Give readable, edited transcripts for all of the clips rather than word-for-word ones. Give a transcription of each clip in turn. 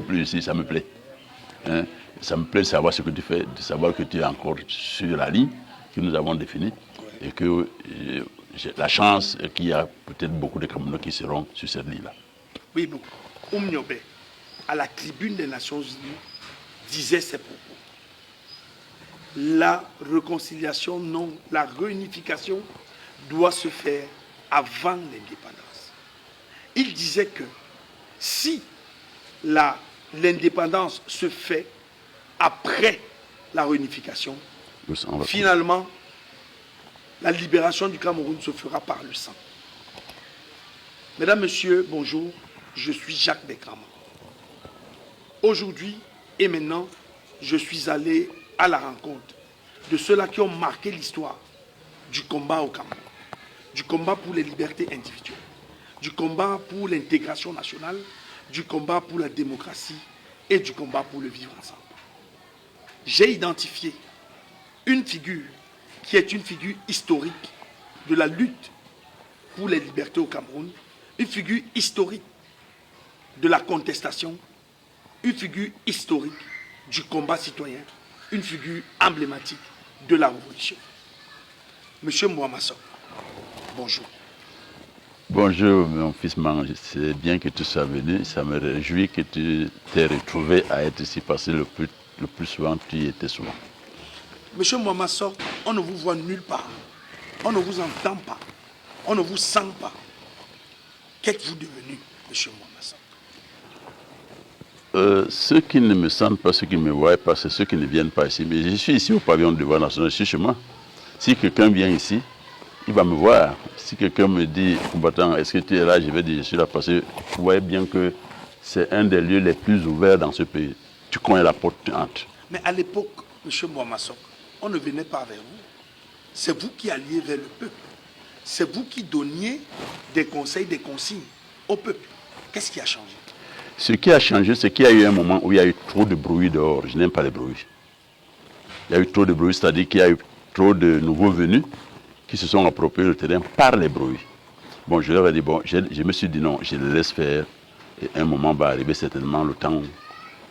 plus ici, ça me plaît. Hein? Ça me plaît de savoir ce que tu fais, de savoir que tu es encore sur la ligne que nous avons définie et que j'ai la chance qu'il y a peut-être beaucoup de Camerounais qui seront sur cette ligne-là. Oui, bon. Oumniobe, à la tribune des Nations Unies, disait ces propos. La réconciliation, non, la réunification doit se faire avant l'indépendance. Il disait que si l'indépendance se fait après la réunification, finalement, la libération du Cameroun se fera par le sang. Mesdames, Messieurs, bonjour, je suis Jacques Bekrama. Aujourd'hui et maintenant, je suis allé à la rencontre de ceux-là qui ont marqué l'histoire du combat au Cameroun, du combat pour les libertés individuelles, du combat pour l'intégration nationale, du combat pour la démocratie et du combat pour le vivre ensemble. J'ai identifié une figure qui est une figure historique de la lutte pour les libertés au Cameroun, une figure historique de la contestation, une figure historique du combat citoyen, une figure emblématique de la révolution. Monsieur Mouamassok, bonjour. Bonjour mon fils Mange, c'est bien que tu sois venu, ça me réjouit que tu t'aies retrouvé à être ici parce que le plus souvent tu y étais souvent. Monsieur Mouamassok, on ne vous voit nulle part, on ne vous entend pas, on ne vous sent pas. Qu'êtes-vous devenu, monsieur Mouamassok? Ceux qui ne me sentent pas, ceux qui ne me voient pas, c'est ceux qui ne viennent pas ici. Mais je suis ici au pavillon de devoir national, je suis chez moi. Si quelqu'un vient ici, il va me voir. Si quelqu'un me dit, combattant, est-ce que tu es là? Je vais dire, je suis là parce que vous voyez bien que c'est un des lieux les plus ouverts dans ce pays. Tu connais la porte, tu entres. Mais à l'époque, monsieur Mouamassok, on ne venait pas vers vous. C'est vous qui alliez vers le peuple. C'est vous qui donniez des conseils, des consignes au peuple. Qu'est-ce qui a changé? Ce qui a changé, c'est qu'il y a eu un moment où il y a eu trop de bruit dehors. Je n'aime pas les bruits. Il y a eu trop de bruit, c'est-à-dire qu'il y a eu trop de nouveaux venus qui se sont appropriés le terrain par les bruits. Bon, je leur ai dit, bon, je me suis dit non, je les laisse faire. Et un moment va arriver, certainement, le temps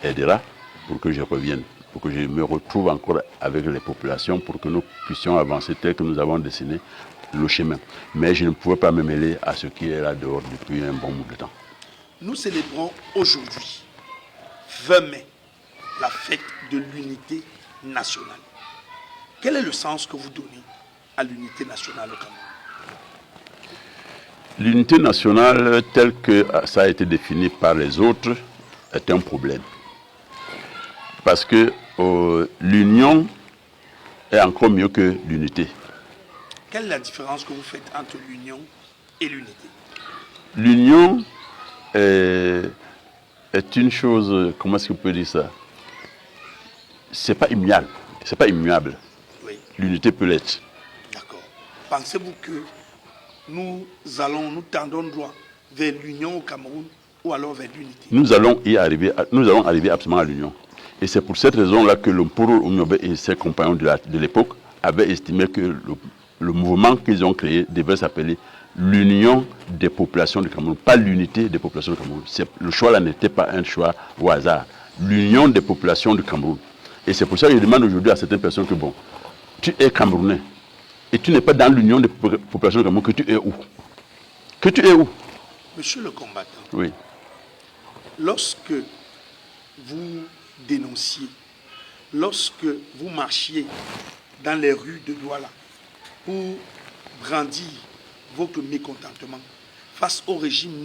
aidera pour que je revienne, pour que je me retrouve encore avec les populations, pour que nous puissions avancer tel que nous avons dessiné le chemin. Mais je ne pouvais pas me mêler à ce qui est là dehors depuis un bon bout de temps. Nous célébrons aujourd'hui, 20 mai, la fête de l'unité nationale. Quel est le sens que vous donnez à l'unité nationale au Cameroun? L'unité nationale, telle que ça a été défini par les autres, est un problème. Parce que l'union est encore mieux que l'unité. Quelle est la différence que vous faites entre l'union et l'unité? L'union est une chose, comment est-ce qu'on peut dire ça? C'est pas immuable. C'est pas immuable. Oui. L'unité peut l'être. D'accord. Pensez-vous que nous tendons droit vers l'union au Cameroun ou alors vers l'unité? Nous allons arriver absolument à l'union. Et c'est pour cette raison-là que l'Omporo Oumiobe et ses compagnons de l'époque avaient estimé que le mouvement qu'ils ont créé devait s'appeler l'union des populations du Cameroun, pas l'unité des populations du Cameroun. Le choix là n'était pas un choix au hasard. L'union des populations du Cameroun. Et c'est pour ça que je demande aujourd'hui à certaines personnes que bon, tu es Camerounais et tu n'es pas dans l'union des populations du Cameroun, que tu es où? Que tu es où? Monsieur le combattant, oui. Lorsque vous dénonciez, lorsque vous marchiez dans les rues de Douala pour brandir votre mécontentement face au régime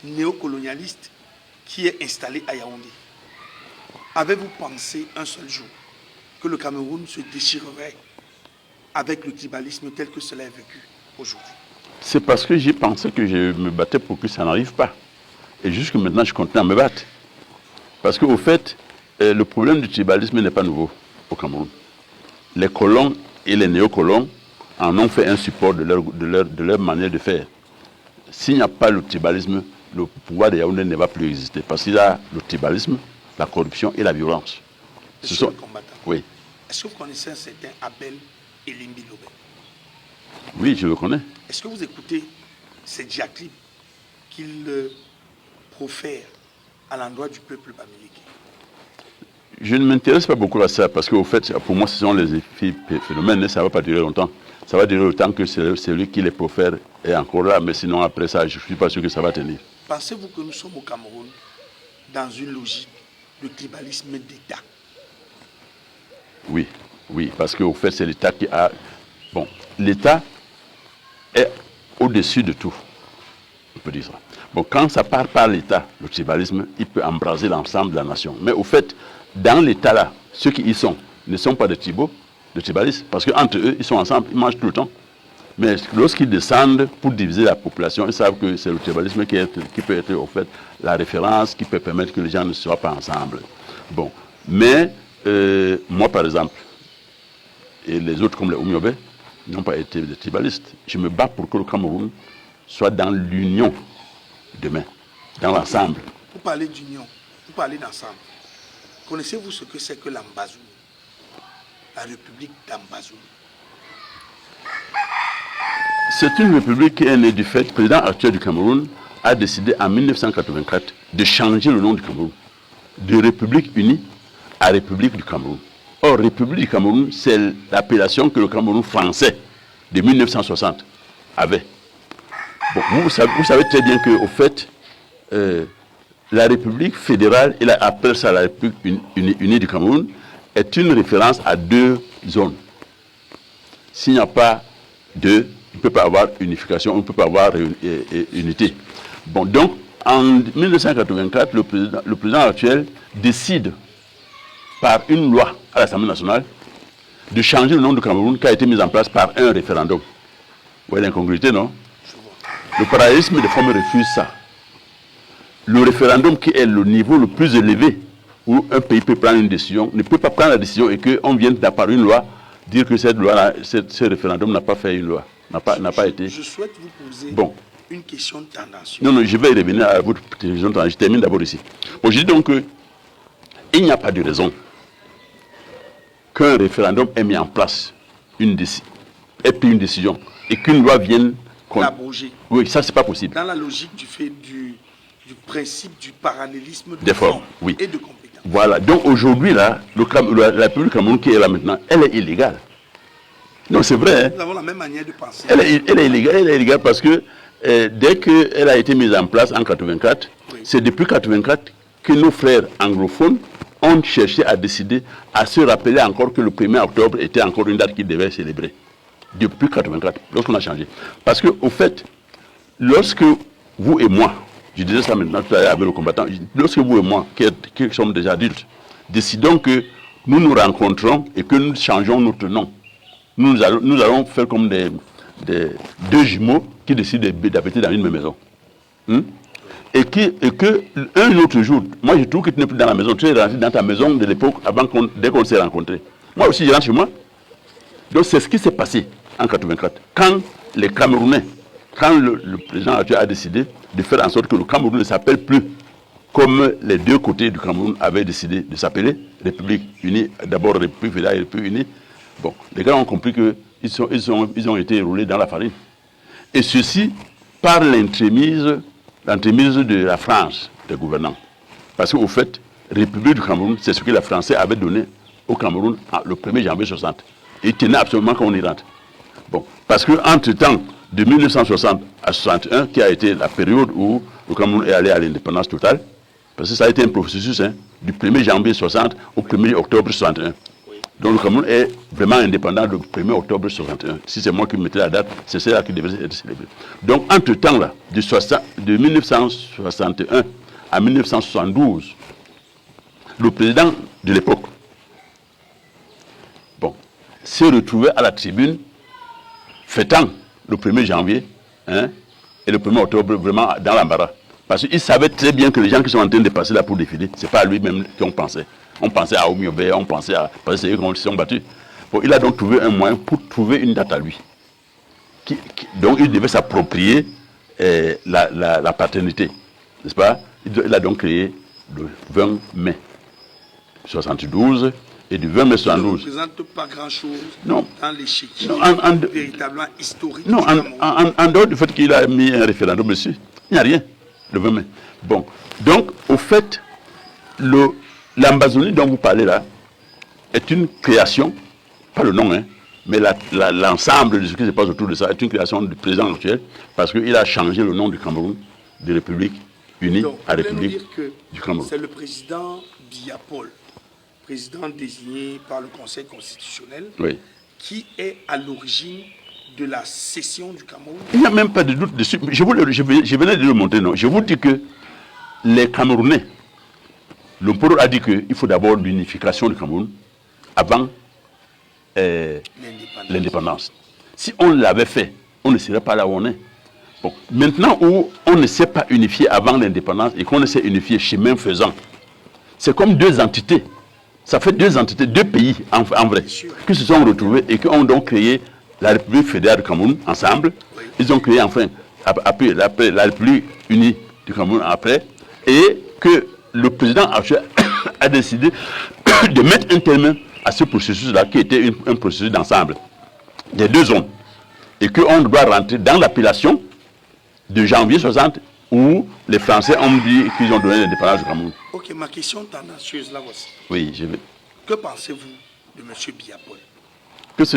néocolonialiste qui est installé à Yaoundé, avez-vous pensé un seul jour que le Cameroun se déchirerait avec le tribalisme tel que cela est vécu aujourd'hui? C'est parce que j'ai pensé que je me battais pour que ça n'arrive pas. Et jusque maintenant, je continue à me battre. Parce qu'au fait, le problème du tribalisme n'est pas nouveau au Cameroun. Les colons et les néocolons en ont fait un support de leur manière de faire. S'il n'y a pas le tribalisme, le pouvoir de Yaoundé ne va plus exister. Parce qu'il y a le tribalisme, la corruption et la violence. Monsieur le combattant, oui. Est-ce que vous connaissez un certain Abel Elimbi Lobé? Oui, je le connais. Est-ce que vous écoutez ces diatribes qu'il profère à l'endroit du peuple bamileke? Je ne m'intéresse pas beaucoup à ça parce qu'au fait, pour moi, ce sont les phénomènes, ça ne va pas durer longtemps. Ça va durer autant que celui qui les profère est encore là, mais sinon après ça, je ne suis pas sûr que ça va tenir. Pensez-vous que nous sommes au Cameroun dans une logique de tribalisme d'État? Oui, oui, parce qu'au fait, c'est l'État qui a... Bon, l'État est au-dessus de tout, on peut dire ça. Bon, quand ça part par l'État, le tribalisme, il peut embraser l'ensemble de la nation. Mais au fait, dans l'État-là, ceux qui y sont ne sont pas des tribaux, des tribalistes, parce qu'entre eux, ils sont ensemble, ils mangent tout le temps. Mais lorsqu'ils descendent pour diviser la population, ils savent que c'est le tribalisme qui peut être, au fait, la référence, qui peut permettre que les gens ne soient pas ensemble. Bon, mais moi, par exemple, et les autres comme les Oumiobe, n'ont pas été des tribalistes. Je me bats pour que le Cameroun soit dans l'union demain, dans l'ensemble. Pour parler d'union, pour parler d'ensemble, connaissez-vous ce que c'est que l'Ambazonie, la République d'Ambazonie? C'est une république qui est née du fait que le président actuel du Cameroun a décidé en 1984 de changer le nom du Cameroun, de République unie à République du Cameroun. Or, République du Cameroun, c'est l'appellation que le Cameroun français de 1960 avait. Bon, vous savez très bien qu'au fait, la République fédérale, il appelle ça la République unie du Cameroun, est une référence à deux zones. S'il n'y a pas deux, il ne peut pas avoir unification, il ne peut pas avoir unité. Bon, donc, en 1984, le président actuel décide, par une loi à l'Assemblée nationale, de changer le nom du Cameroun qui a été mis en place par un référendum. Vous voyez l'incongruité, non? Le parallélisme des formes refuse ça. Le référendum qui est le niveau le plus élevé où un pays peut prendre une décision, ne peut pas prendre la décision et qu'on vienne par une loi dire que cette loi, ce référendum n'a pas fait une loi, n'a pas été... Je souhaite vous poser une question tendancieuse. Non, je vais y revenir à votre question tendancieuse. Je termine d'abord ici. Bon, je dis donc qu'il n'y a pas de raison qu'un référendum ait mis en place ait pris une décision et qu'une loi vienne... L'abroger. Oui, ça, c'est pas possible. Dans la logique du principe du parallélisme des formes, oui, et de compétences. Voilà. Donc aujourd'hui, là, la République du Cameroun qui est là maintenant, elle est illégale. Non, c'est vrai. Hein? Nous avons la même manière de penser. Elle est illégale parce que dès qu'elle a été mise en place en 84, oui, c'est depuis 84 que nos frères anglophones ont cherché à décider, à se rappeler encore que le 1er octobre était encore une date qu'ils devaient célébrer. Depuis 84, lorsqu'on a changé. Parce qu'au fait, lorsque vous et moi, je disais ça maintenant tout à l'heure avec le combattant, lorsque vous et moi, qui sommes déjà adultes, décidons que nous nous rencontrons et que nous changeons notre nom, nous allons faire comme deux jumeaux qui décident d'habiter dans une même maison. Et que un autre jour, moi je trouve que tu n'es plus dans la maison, tu es rentré dans ta maison de l'époque dès qu'on s'est rencontrés. Moi aussi je rentre chez moi. Donc c'est ce qui s'est passé en 84. Quand les Camerounais, quand le président actuel a décidé de faire en sorte que le Cameroun ne s'appelle plus comme les deux côtés du Cameroun avaient décidé de s'appeler, République unie, d'abord République fédérale et République unie, bon, les gars ont compris qu'ils ont été roulés dans la farine. Et ceci par l'entremise de la France, des gouvernants. Parce qu'au fait, République du Cameroun, c'est ce que les Français avaient donné au Cameroun le 1er janvier 60. Et ils tenaient absolument qu'on y rentre. Bon, parce qu'entre-temps, de 1960 à 61, qui a été la période où le Cameroun est allé à l'indépendance totale, parce que ça a été un processus du 1er janvier 60 au 1er octobre 61. Donc le Cameroun est vraiment indépendant le 1er octobre 61. Si c'est moi qui mettais la date, c'est celle-là qui devait être célébrée. Donc entre-temps, là, de 1961 à 1972, le président de l'époque, s'est retrouvé à la tribune fêtant le 1er janvier et le 1er octobre vraiment dans l'embarras. Parce qu'il savait très bien que les gens qui sont en train de passer là pour défiler, ce n'est pas à lui-même qu'on pensait. On pensait à Oumiobe, on pensait à... Parce que c'est eux qui se sont battus. Bon, il a donc trouvé un moyen pour trouver une date à lui. Donc il devait s'approprier la paternité. N'est-ce pas? Il a donc créé le 20 mai 72. Et du 20 mai 72. Ça ne représente pas grand-chose dans l'échiquier véritablement historique. Non, en dehors du fait qu'il a mis un référendum dessus, il n'y a rien, le 20 mai. Bon, Donc, au fait, l'Amazonie dont vous parlez là est une création, pas le nom, hein, mais l'ensemble de ce qui se passe autour de ça est une création du président actuel parce qu'il a changé le nom du Cameroun de République unie Donc, à République dire que du Cameroun. c'est le président Biya Paul, président désigné par le Conseil constitutionnel, Oui. qui est à l'origine de la cession du Cameroun. Il n'y a même pas de doute dessus. Je venais de le montrer, non. Je vous dis que les Camerounais, le Mporo a dit qu'il faut d'abord l'unification du Cameroun avant l'indépendance. Si on l'avait fait, on ne serait pas là où on est. Bon, maintenant où on ne s'est pas unifié avant l'indépendance et qu'on ne s'est unifié chemin faisant, c'est comme deux entités. Ça fait deux entités, deux pays en vrai, qui se sont retrouvés et qui ont donc créé la République fédérale du Cameroun ensemble. Oui. Ils ont créé enfin après la République unie du Cameroun après, et que le président actuel a décidé de mettre un terme à ce processus-là qui était un processus d'ensemble des deux zones. Et qu'on doit rentrer dans l'appellation de janvier 60 où les Français ont dit qu'ils ont donné l'indépendance du Cameroun. Ok, ma question tendancieuse là voici. Oui, je vais. Que pensez-vous de M. Biya Paul? Que vous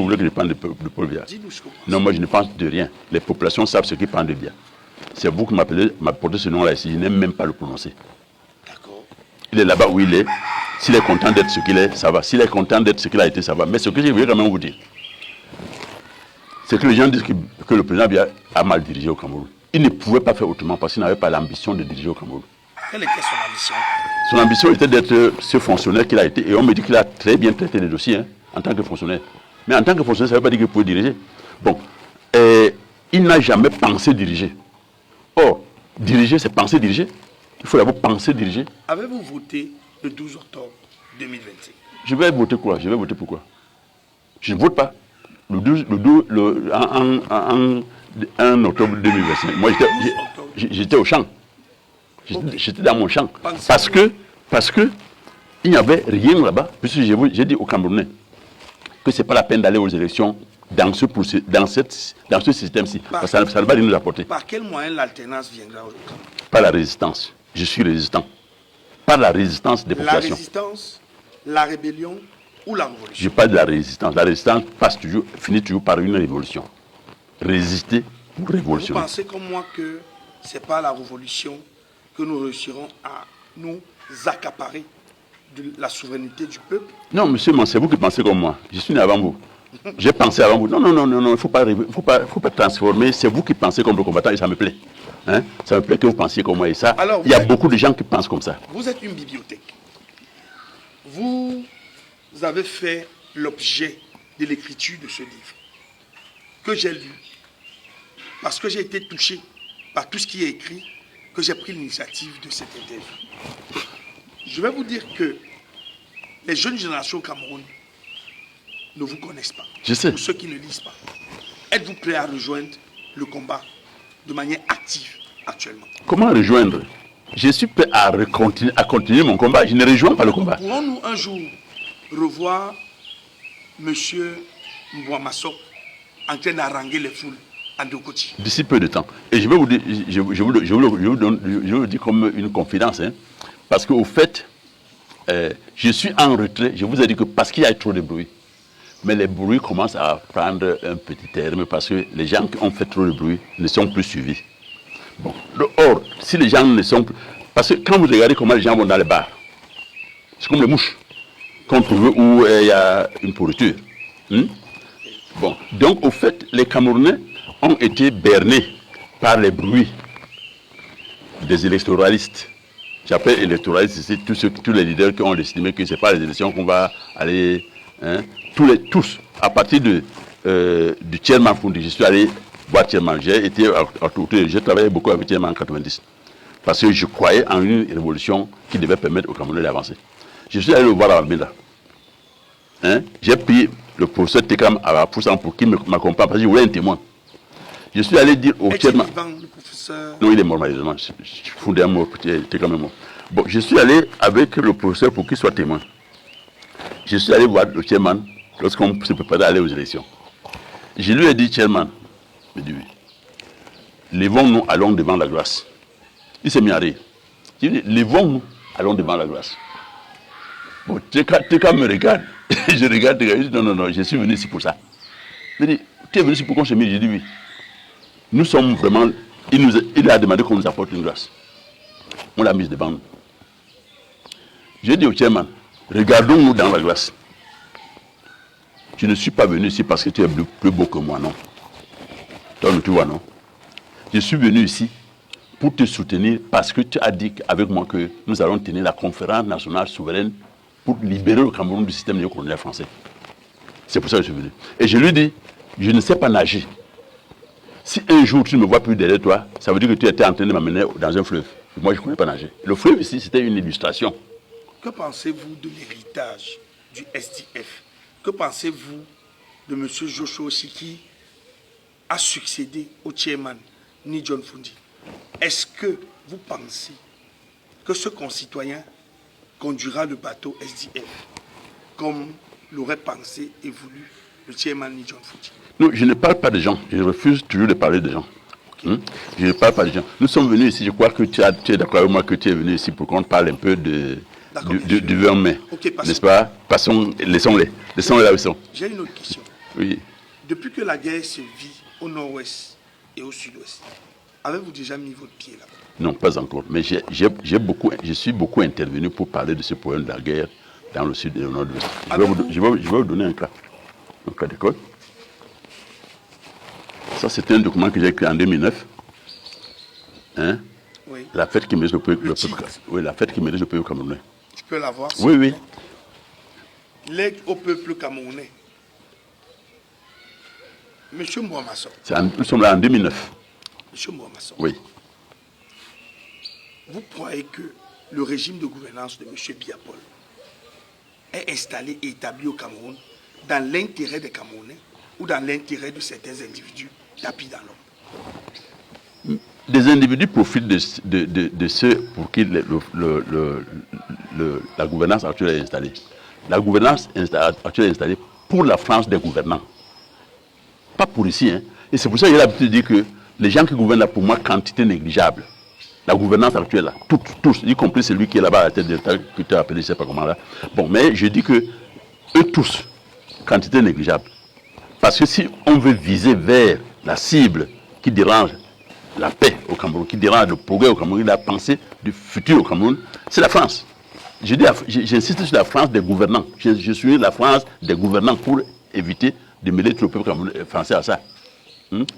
voulez que je pense de Paul Biya? Dis-nous ce que vous pensez. Non, moi je ne pense de rien. Les populations savent ce qu'ils pensent de Biya. C'est vous qui m'apportez ce nom-là ici, je n'aime même pas le prononcer. D'accord. Il est là-bas où il est. S'il est content d'être ce qu'il est, ça va. S'il est content d'être ce qu'il a été, ça va. Mais ce que je voulais quand même vous dire, c'est que les gens disent que le président Biya a mal dirigé au Cameroun. Il ne pouvait pas faire autrement parce qu'il n'avait pas l'ambition de diriger au Cameroun. Quelle était son ambition? Son ambition était d'être ce fonctionnaire qu'il a été. Et on me dit qu'il a très bien traité les dossiers en tant que fonctionnaire. Mais en tant que fonctionnaire, ça ne veut pas dire qu'il pouvait diriger. Bon, il n'a jamais pensé diriger. Or, diriger, c'est penser diriger. Il faut d'abord penser diriger. Avez-vous voté le 12 octobre 2025? Je vais voter quoi? Je vais voter pourquoi? Je ne vote pas. En octobre 2025. Moi, j'étais au champ. J'étais dans mon champ. Parce que il n'y avait rien là-bas. Puisque j'ai dit aux Camerounais que ce n'est pas la peine d'aller aux élections dans ce système-ci. Parce que ça ne va rien nous apporter. Par quel moyen l'alternance viendra au Cameroun? Par la résistance. Je suis résistant. Par la résistance des populations. La résistance, la rébellion ou la révolution? Je parle de la résistance. La résistance finit toujours par une révolution. Résister ou révolutionner. Vous pensez comme moi que ce n'est pas la révolution que nous réussirons à nous accaparer de la souveraineté du peuple? Non, monsieur, c'est vous qui pensez comme moi. Je suis né avant vous. J'ai pensé avant vous. Non, il ne faut pas transformer. C'est vous qui pensez comme le combattant et ça me plaît. Hein? Ça me plaît que vous pensiez comme moi et ça. Alors, il y a beaucoup de gens qui pensent comme ça. Vous êtes une bibliothèque. Vous avez fait l'objet de l'écriture de ce livre que j'ai lu. Parce que j'ai été touché par tout ce qui est écrit, que j'ai pris l'initiative de cette interview. Je vais vous dire que les jeunes générations au Cameroun ne vous connaissent pas. Je sais. Pour ceux qui ne lisent pas. Êtes-vous prêt à rejoindre le combat de manière active actuellement? Comment rejoindre? Je suis prêt à continuer mon combat. Je ne rejoins pas le combat. Pourrons-nous un jour revoir M. Mbouamasso en train d'haranguer les foules en Dokoti? D'ici peu de temps. Et je vais vous dire, je vous le dis comme une confidence. Hein, parce qu'au fait, je suis en retrait. Je vous ai dit que parce qu'il y a trop de bruit. Mais les bruits commencent à prendre un petit terme parce que les gens qui ont fait trop de bruit ne sont plus suivis. Bon. Or, si les gens ne sont plus... Parce que quand vous regardez comment les gens vont dans les bars, c'est comme les mouches qu'on trouve où il y a une pourriture. Bon. Donc, au fait, les Camerounais ont été bernés par les bruits des électoralistes. J'appelle électoralistes ici tous les leaders qui ont estimé que ce n'est pas les élections qu'on va aller... Hein, tous, à partir du Chairman Fundi, je suis allé voir Chairman. J'ai travaillé beaucoup avec Chairman en 90. Parce que je croyais en une révolution qui devait permettre aux Camerounais d'avancer. Je suis allé le voir à Almeda. Hein, j'ai pris le professeur Tekam à Poussan pour qu'il m'accompagne, parce que je voulais un témoin. Je suis allé dire au Chairman. Non, il est mort malheureusement. Fundi est mort, Tekam est mort. Bon, je suis allé avec le professeur pour qu'il soit témoin. Je suis allé voir le Chairman lorsqu'on se préparait à aller aux élections. Je lui ai dit, Chairman, il me dit oui. Levons-nous, allons devant la glace. Il s'est mis à rire. Je dis, levons-nous, allons devant la glace. Bon, Teka me regarde. Je regarde, je dis, non, je suis venu ici pour ça. Il dit, tu es venu ici pour qu'on se mette? Je dis oui. Nous sommes vraiment. Il a demandé qu'on nous apporte une glace. On l'a mise devant nous. J'ai dit au chairman, regardons-nous dans la glace. Je ne suis pas venu ici parce que tu es plus beau que moi, non. Toi, tu vois, non. Je suis venu ici pour te soutenir parce que tu as dit avec moi que nous allons tenir la conférence nationale souveraine pour libérer le Cameroun du système néocolonial français. C'est pour ça que je suis venu. Et je lui dis, je ne sais pas nager. Si un jour tu ne me vois plus derrière toi, ça veut dire que tu étais en train de m'amener dans un fleuve. Moi, je ne connais pas nager. Le fleuve ici, c'était une illustration. Que pensez-vous de l'héritage du SDF? Que pensez-vous de M. Joshua Ossi qui a succédé au chairman Ni John Fundi? Est-ce que vous pensez que ce concitoyen conduira le bateau SDF comme l'aurait pensé et voulu le chairman Ni John Fundi? Non, je ne parle pas de gens. Je refuse toujours de parler de gens. Okay. Je ne parle pas de gens. Nous sommes venus ici, je crois que tu es d'accord avec moi que tu es venu ici pour qu'on parle un peu du 20 mai. Okay, n'est-ce pas? Passons, laissons-les. Laissons-les là où ils sont. J'ai une autre question. Oui. Depuis que la guerre se vit au nord-ouest et au sud-ouest, avez-vous déjà mis votre pied là? Non, pas encore. Mais je suis beaucoup intervenu pour parler de ce problème de la guerre dans le sud et le nord-ouest. Je vais vous donner un cas d'école. Ça, c'est un document que j'ai écrit en 2009. Hein? Oui. La fête qui mérite le peuple camerounais. Tu peux la voir? Oui, oui. L'aide au peuple camerounais. Monsieur Mbouamasson. Nous sommes là en 2009. Monsieur Mbouamasson. Oui. Vous croyez que le régime de gouvernance de M. Biya-Paul est installé et établi au Cameroun dans l'intérêt des Camerounais ou dans l'intérêt de certains individus tapis dans l'ombre? Des individus profitent de ceux pour qui la gouvernance actuelle est installée. La gouvernance actuelle est installée pour la France des gouvernants. Pas pour ici. Hein. Et c'est pour ça que j'ai l'habitude de dire que les gens qui gouvernent là, pour moi, quantité négligeable. La gouvernance actuelle là, tous, y compris celui qui est là-bas à la tête de l'État, que tu as appelé, je ne sais pas comment là. Bon, mais je dis que eux tous, quantité négligeable. Parce que si on veut viser vers la cible qui dérange la paix au Cameroun, qui dérange le progrès au Cameroun, la pensée du futur au Cameroun, c'est la France. J'insiste sur la France des gouvernants. Je suis la France des gouvernants pour éviter de mêler tout le peuple français à ça.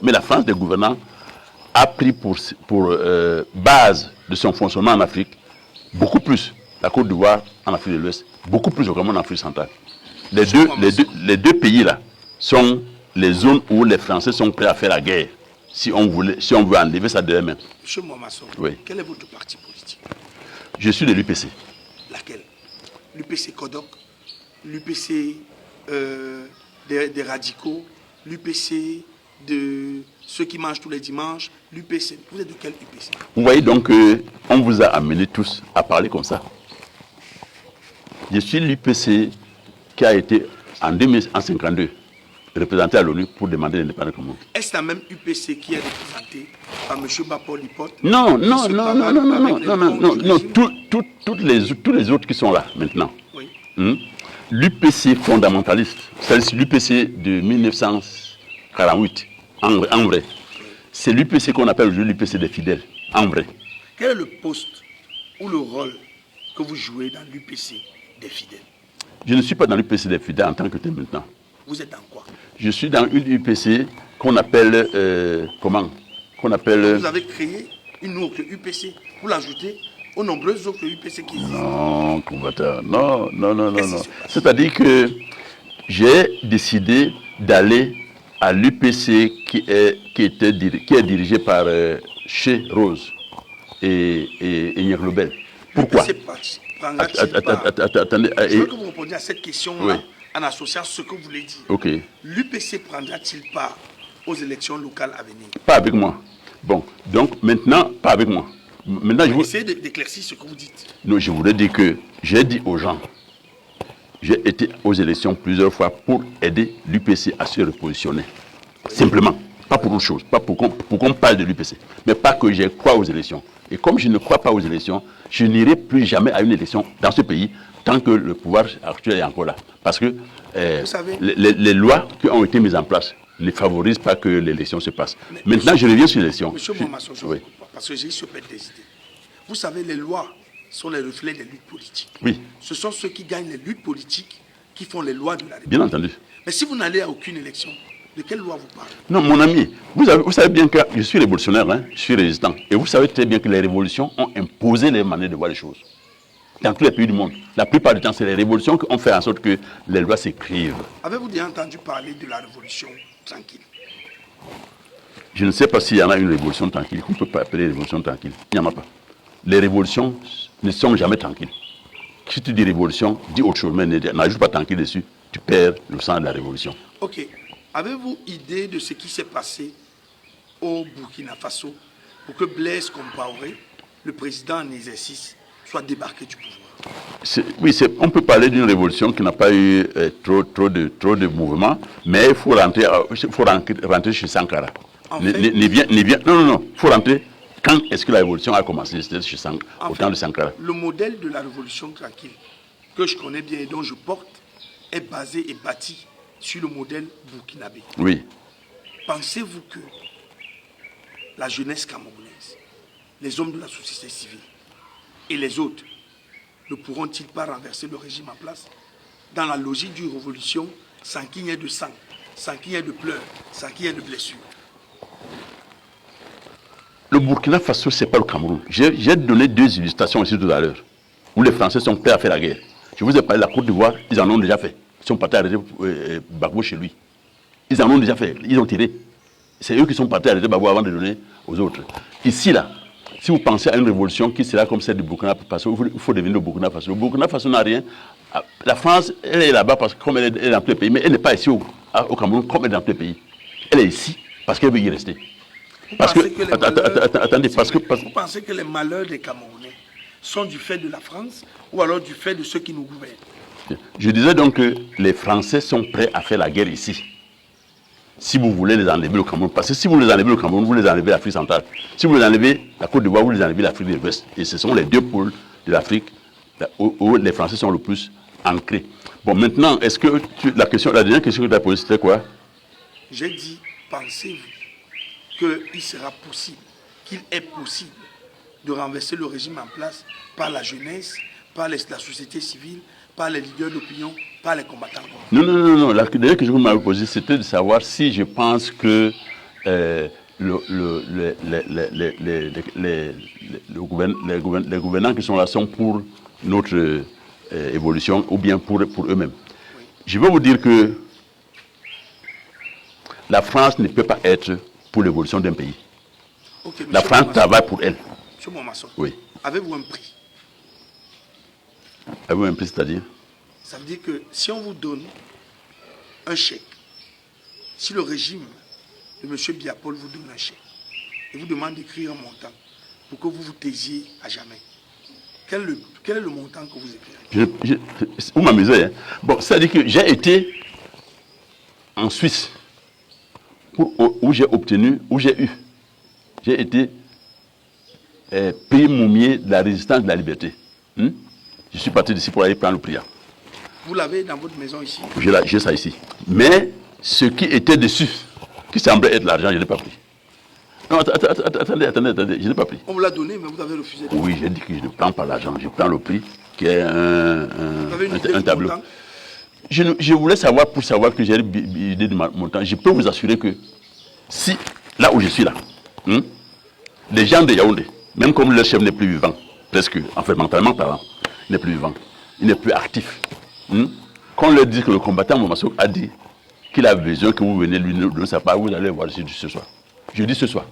Mais la France des gouvernants a pris pour base de son fonctionnement en Afrique beaucoup plus la Côte d'Ivoire en Afrique de l'Ouest, beaucoup plus au Cameroun en Afrique centrale. Les deux pays là sont les zones où les Français sont prêts à faire la guerre si on veut enlever ça de eux-mêmes. Monsieur Mbouamasson, oui. Quel est votre parti politique? Je suis de l'UPC. Laquelle? L'UPC Kodok, l'UPC des radicaux, l'UPC de ceux qui mangent tous les dimanches, l'UPC. Vous êtes de quel UPC? Vous voyez donc on vous a amenés tous à parler comme ça. Je suis l'UPC qui a été en 1952 représenté à l'ONU pour demander l'indépendance du Cameroun. Est-ce la même UPC qui est représentée par M. Bapol Lipote? Non. Tous les autres qui sont là maintenant. Oui. L'UPC fondamentaliste, c'est l'UPC de 1948, en vrai. C'est l'UPC qu'on appelle aujourd'hui l'UPC des fidèles, en vrai. Quel est le poste ou le rôle que vous jouez dans l'UPC des fidèles? Je ne suis pas dans l'UPC des fidèles en tant que tel maintenant. Vous êtes dans quoi? Je suis dans une UPC qu'on appelle, Vous avez créé une autre UPC pour l'ajouter aux nombreuses autres UPC qui existent. Non, combattant, non. C'est-à-dire que j'ai décidé d'aller à l'UPC qui est dirigé par Che Rose et Nyerlobel. Pourquoi? Attendez. Je veux que vous répondiez à cette question-là en associant ce que vous voulez dire. Ok. L'UPC prendra-t-il part aux élections locales à venir? Pas avec moi. Bon, donc maintenant, pas avec moi. Maintenant, essayez d'éclaircir ce que vous dites. Non, je voudrais dire que j'ai dit aux gens, j'ai été aux élections plusieurs fois pour aider l'UPC à se repositionner. Simplement. Pas pour autre chose, pas pour qu'on parle de l'UPC. Mais pas que je crois aux élections. Et comme je ne crois pas aux élections, je n'irai plus jamais à une élection dans ce pays tant que le pouvoir actuel est encore là. Parce que Vous savez, les lois qui ont été mises en place ne favorisent pas que l'élection se passe. Maintenant, je reviens sur l'élection. Monsieur Momasson, je ne comprends pas, parce que j'ai ce pète des idées. Vous savez, les lois sont les reflets des luttes politiques. Oui. Ce sont ceux qui gagnent les luttes politiques qui font les lois de la République. Bien entendu. Mais si vous n'allez à aucune élection, de quelle loi vous parlez? Non, mon ami, vous savez bien que je suis révolutionnaire, hein, je suis résistant. Et vous savez très bien que les révolutions ont imposé les manières de voir les choses. Dans tous les pays du monde. La plupart du temps, c'est les révolutions qui ont fait en sorte que les lois s'écrivent. Avez-vous déjà entendu parler de la révolution tranquille? Je ne sais pas s'il y en a une révolution tranquille. On ne peut pas appeler révolution tranquille. Il n'y en a pas. Les révolutions ne sont jamais tranquilles. Si tu dis révolution, dis autre chose, mais n'ajoute pas tranquille dessus. Tu perds le sens de la révolution. Ok. Avez-vous idée de ce qui s'est passé au Burkina Faso pour que Blaise Compaoré, le président en exercice, soit débarqué du pouvoir? Oui, on peut parler d'une révolution qui n'a pas eu trop de mouvements, mais il faut rentrer chez Sankara. En fait, non, il faut rentrer. Quand est-ce que la révolution a commencé? C'était chez au temps de Sankara. Le modèle de la révolution tranquille, que je connais bien et dont je porte, est basé et bâti sur le modèle burkinabé. Oui. Pensez-vous que la jeunesse camerounaise, les hommes de la société civile et les autres ne pourront-ils pas renverser le régime en place dans la logique d'une révolution sans qu'il y ait de sang, sans qu'il y ait de pleurs, sans qu'il y ait de blessures? Le Burkina Faso, ce n'est pas le Cameroun. J'ai donné 2 illustrations ici tout à l'heure, où les Français sont prêts à faire la guerre. Je vous ai parlé de la Côte d'Ivoire, ils en ont déjà fait. Ils sont partis arrêter Gbagbo chez lui. Ils en ont déjà fait, ils ont tiré. C'est eux qui sont partis arrêter Gbagbo avant de donner aux autres. Ici, là, si vous pensez à une révolution qui sera comme celle du Burkina Faso, il faut devenir le Burkina Faso. Le Burkina Faso n'a rien. La France, elle est là-bas parce que comme elle est dans tous les pays, mais elle n'est pas ici au Cameroun comme elle est dans tous les pays. Elle est ici parce qu'elle veut y rester. Vous pensez que les malheurs des Camerounais sont du fait de la France ou alors du fait de ceux qui nous gouvernent? Je disais donc que les Français sont prêts à faire la guerre ici. Si vous voulez les enlever le Cameroun, parce que si vous les enlevez le Cameroun, vous les enlevez l'Afrique centrale. Si vous les enlevez la Côte d'Ivoire, vous les enlevez l'Afrique de l'Ouest. Et ce sont les 2 pôles de l'Afrique où les Français sont le plus ancrés. Bon, maintenant, est-ce que la dernière question que tu as posée, c'était quoi? J'ai dit, pensez-vous qu'il sera possible, qu'il est possible de renverser le régime en place par la jeunesse, par la société civile, par les leaders d'opinion, par les combattants? Non. La dernière question que vous m'avez posée, c'était de savoir si je pense que les gouvernants qui sont là sont pour notre évolution ou bien pour eux-mêmes. Oui. Je vais vous dire que la France ne peut pas être pour l'évolution d'un pays. Okay, la France travaille pour elle. Monsieur Momasson, oui. Avez-vous un prix? Avez-vous un prix, c'est-à-dire? Ça veut dire que si on vous donne un chèque, si le régime de M. Biapol vous donne un chèque et vous demande d'écrire un montant pour que vous vous taisiez à jamais, quel est le montant que vous écrirez? Vous m'amusez, hein? Bon, c'est-à-dire que j'ai été en Suisse où j'ai été pays moumier de la résistance de la liberté. Je suis parti d'ici pour aller prendre le prix. Vous l'avez dans votre maison ici? J'ai ça ici. Mais ce qui était dessus, qui semblait être l'argent, je n'ai pas pris. Non, attendez, je n'ai pas pris. On vous l'a donné, mais vous avez refusé. Oui, j'ai dit que je ne prends pas l'argent, je prends le prix, qui est un tableau. Je voulais savoir, pour savoir que j'ai l'idée de mon temps, je peux vous assurer que si, là où je suis là, les gens de Yaoundé, même comme leur chef n'est plus vivant, presque, enfin mentalement parlant, il n'est plus vivant, il n'est plus actif. Qu'on leur dit que le combattant Momasson a dit qu'il a besoin que vous venez lui donner sa part, vous allez voir ici ce soir. Je dis ce soir.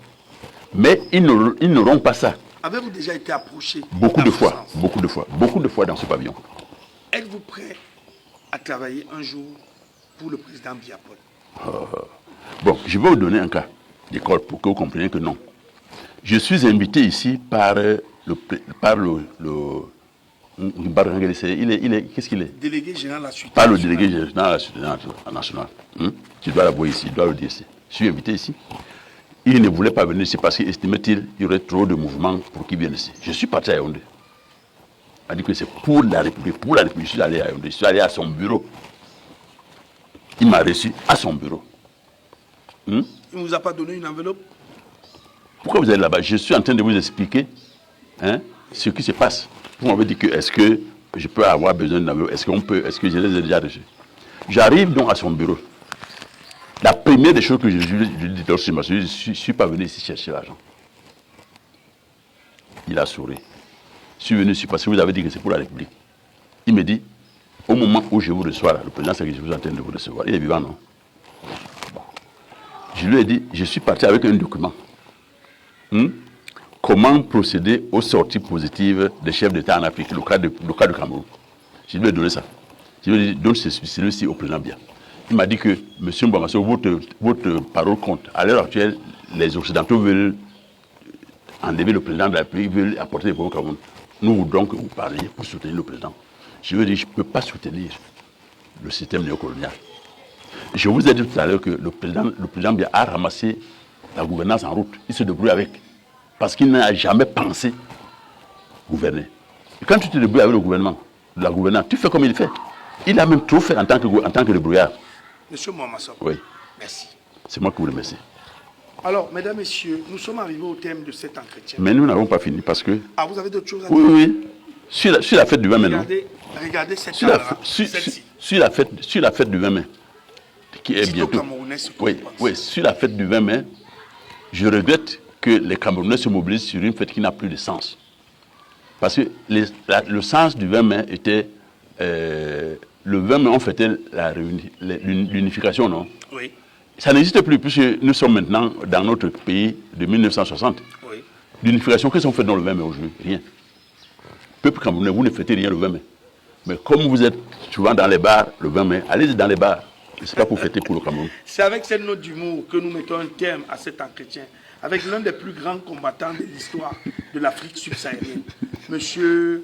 Mais ils n'auront pas ça. Avez-vous déjà été approché? Beaucoup de fois dans ce pavillon. Êtes-vous prêt à travailler un jour pour le président Biapol? Bon, je vais vous donner un cas d'école pour que vous compreniez que non. Je suis invité ici par Qu'est-ce qu'il est? Délégué général à la suite. Pas le délégué général à la suite nationale. Tu dois l'avoir ici, tu dois le dire ici. Je suis invité ici. Il ne voulait pas venir ici parce qu'il estimait-il qu'il y aurait trop de mouvements pour qu'il vienne ici. Je suis parti à Yaoundé. Il a dit que c'est pour la République. Pour la République, je suis allé à Yaoundé. Je suis allé à son bureau. Il m'a reçu à son bureau. Il ne vous a pas donné une enveloppe? Pourquoi vous êtes là-bas? Je suis en train de vous expliquer ce qui se passe. Vous m'avez dit que est-ce que je peux avoir besoin d'une enveloppe? Est-ce que je les ai déjà reçus? J'arrive donc à son bureau. La première des choses que je lui dis, je ne suis pas venu ici chercher l'argent. Il a souri. Je suis venu ici parce que vous avez dit que c'est pour la République. Il me dit, au moment où je vous reçois, là, le président c'est que je vous entends de vous recevoir. Il est vivant, non? Bon. Je lui ai dit, je suis parti avec un document. Comment procéder aux sorties positives des chefs d'État en Afrique, le cas du Cameroun. Je lui ai donné ça. Je lui ai dit, donne celui-ci au président Biya. Il m'a dit que, M. Mbamasso, votre parole compte. À l'heure actuelle, les Occidentaux veulent enlever le président de la République, veulent apporter des problèmes au Cameroun. Nous voudrons que vous parliez pour soutenir le président. Je lui ai dit, je ne peux pas soutenir le système néocolonial. Je vous ai dit tout à l'heure que le président Biya a ramassé la gouvernance en route. Il se débrouille avec. Parce qu'il n'a jamais pensé gouverner. Et quand tu te débrouilles avec le gouvernement, la gouvernance, tu fais comme il fait. Il a même trop fait en tant que débrouillard. Monsieur Mbamasso. Oui. Merci. C'est moi qui vous remercie. Alors, mesdames, messieurs, nous sommes arrivés au thème de cet entretien. Mais nous n'avons pas fini parce que... Ah, vous avez d'autres choses à dire? Oui. Sur la fête du 20 mai, non? Regardez cette caméra, celle-ci. Sur la fête du 20 mai, qui est bientôt... Oui, sur la fête du 20 mai, je regrette que les Camerounais se mobilisent sur une fête qui n'a plus de sens. Parce que le sens du 20 mai était... le 20 mai, on fêtait l'unification, non? Oui. Ça n'existe plus, puisque nous sommes maintenant dans notre pays de 1960. Oui. L'unification, qu'est-ce qu'on fait dans le 20 mai aujourd'hui? Rien. Peuple camerounais, vous ne fêtez rien le 20 mai. Mais comme vous êtes souvent dans les bars le 20 mai, allez dans les bars. Ce n'est pas pour fêter pour le Cameroun. C'est avec cette note d'humour que nous mettons un terme à cet entretien avec l'un des plus grands combattants de l'histoire de l'Afrique subsaharienne, M.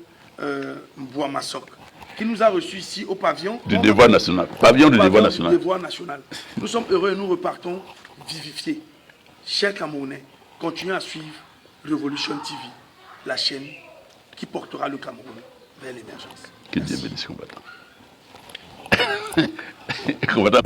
Mbamasso, qui nous a reçus ici au pavillon du devoir national. Pavillon du devoir national. Nous sommes heureux et nous repartons vivifiés. Chers Camerounais, continuez à suivre Revolution TV, la chaîne qui portera le Cameroun vers l'émergence. Que Dieu bénisse combattant. Combattant.